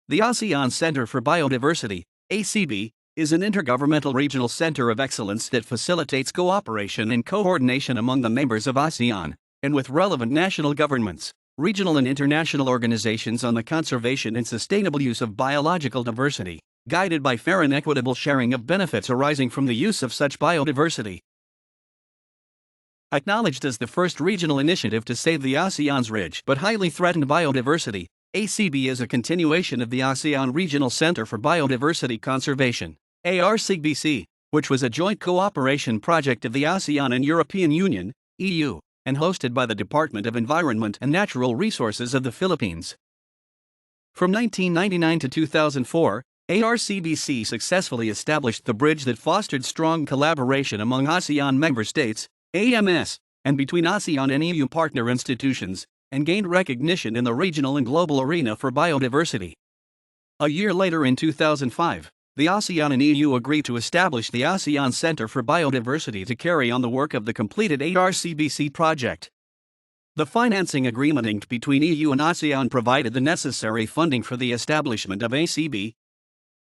The ASEAN Centre for Biodiversity, ACB, is an intergovernmental regional center of excellence that facilitates cooperation and coordination among the members of ASEAN, and with relevant national governments, regional and international organizations on the conservation and sustainable use of biological diversity, guided by fair and equitable sharing of benefits arising from the use of such biodiversity. Acknowledged as the first regional initiative to save the ASEAN's rich but highly threatened biodiversity, ACB is a continuation of the ASEAN Regional Centre for Biodiversity Conservation, ARCBC, which was a joint cooperation project of the ASEAN and European Union, EU, and hosted by the Department of Environment and Natural Resources of the Philippines. From 1999 to 2004, ARCBC successfully established the bridge that fostered strong collaboration among ASEAN member states, AMS, and between ASEAN and EU partner institutions, and gained recognition in the regional and global arena for biodiversity. A year later, in 2005, the ASEAN and EU agreed to establish the ASEAN Centre for Biodiversity to carry on the work of the completed ARCBC project. The financing agreement inked between EU and ASEAN provided the necessary funding for the establishment of ACB.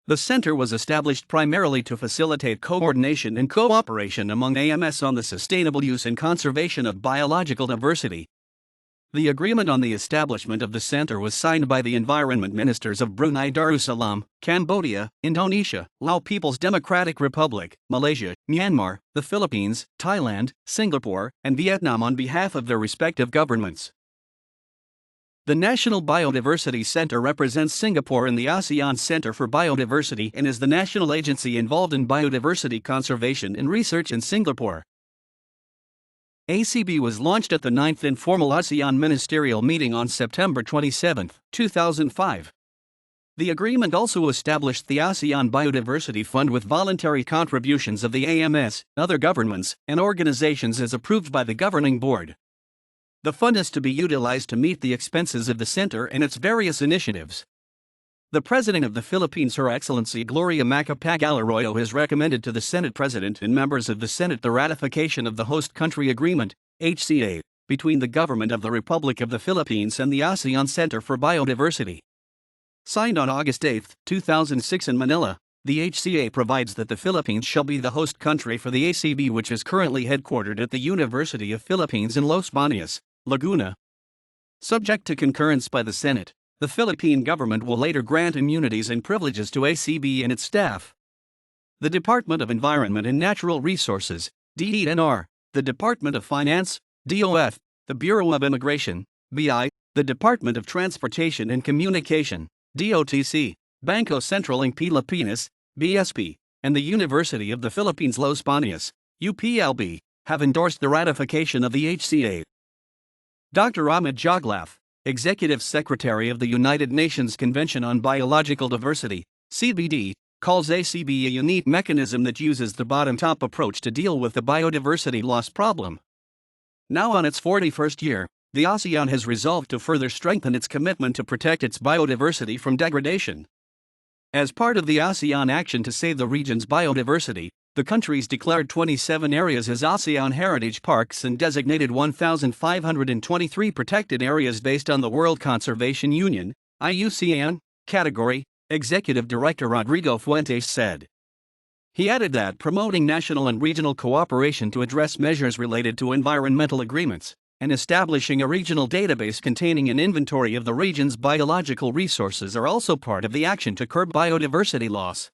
The centre was established primarily to facilitate coordination and cooperation among AMS on the sustainable use and conservation of biological diversity. The agreement on the establishment of the centre was signed by the environment ministers of Brunei Darussalam, Cambodia, Indonesia, Lao People's Democratic Republic, Malaysia, Myanmar, the Philippines, Thailand, Singapore, and Vietnam on behalf of their respective governments. The National Biodiversity Centre represents Singapore in the ASEAN Centre for Biodiversity and is the national agency involved in biodiversity conservation and research in Singapore. ACB was launched at the 9th Informal ASEAN Ministerial Meeting on September 27, 2005. The agreement also established the ASEAN Biodiversity Fund with voluntary contributions of the AMS, other governments, and organizations as approved by the governing board. The fund is to be utilized to meet the expenses of the center and its various initiatives. The President of the Philippines, Her Excellency Gloria Macapagal Arroyo, has recommended to the Senate President and members of the Senate the ratification of the Host Country Agreement, HCA, between the Government of the Republic of the Philippines and the ASEAN Centre for Biodiversity. Signed on August 8, 2006 in Manila, the HCA provides that the Philippines shall be the host country for the ACB, which is currently headquartered at the University of Philippines in Los Baños, Laguna. Subject to concurrence by the Senate, the Philippine government will later grant immunities and privileges to ACB and its staff. The Department of Environment and Natural Resources, DENR, the Department of Finance, DOF, the Bureau of Immigration, BI, the Department of Transportation and Communication, DOTC, Banco Central ng Pilipinas, BSP, and the University of the Philippines Los Baños, UPLB, have endorsed the ratification of the HCA. Dr. Ahmed Joglaf, Executive Secretary of the United Nations Convention on Biological Diversity, CBD, calls ACB a unique mechanism that uses the bottom-up approach to deal with the biodiversity loss problem. Now on its 41st year, the ASEAN has resolved to further strengthen its commitment to protect its biodiversity from degradation. As part of the ASEAN action to save the region's biodiversity, the countries declared 27 areas as ASEAN Heritage Parks and designated 1,523 protected areas based on the World Conservation Union, IUCN, category, Executive Director Rodrigo Fuentes said. He added that promoting national and regional cooperation to address measures related to environmental agreements, and establishing a regional database containing an inventory of the region's biological resources are also part of the action to curb biodiversity loss.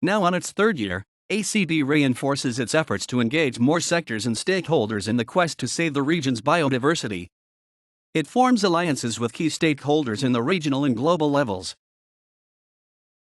Now on its third year, ACB reinforces its efforts to engage more sectors and stakeholders in the quest to save the region's biodiversity. It forms alliances with key stakeholders in the regional and global levels,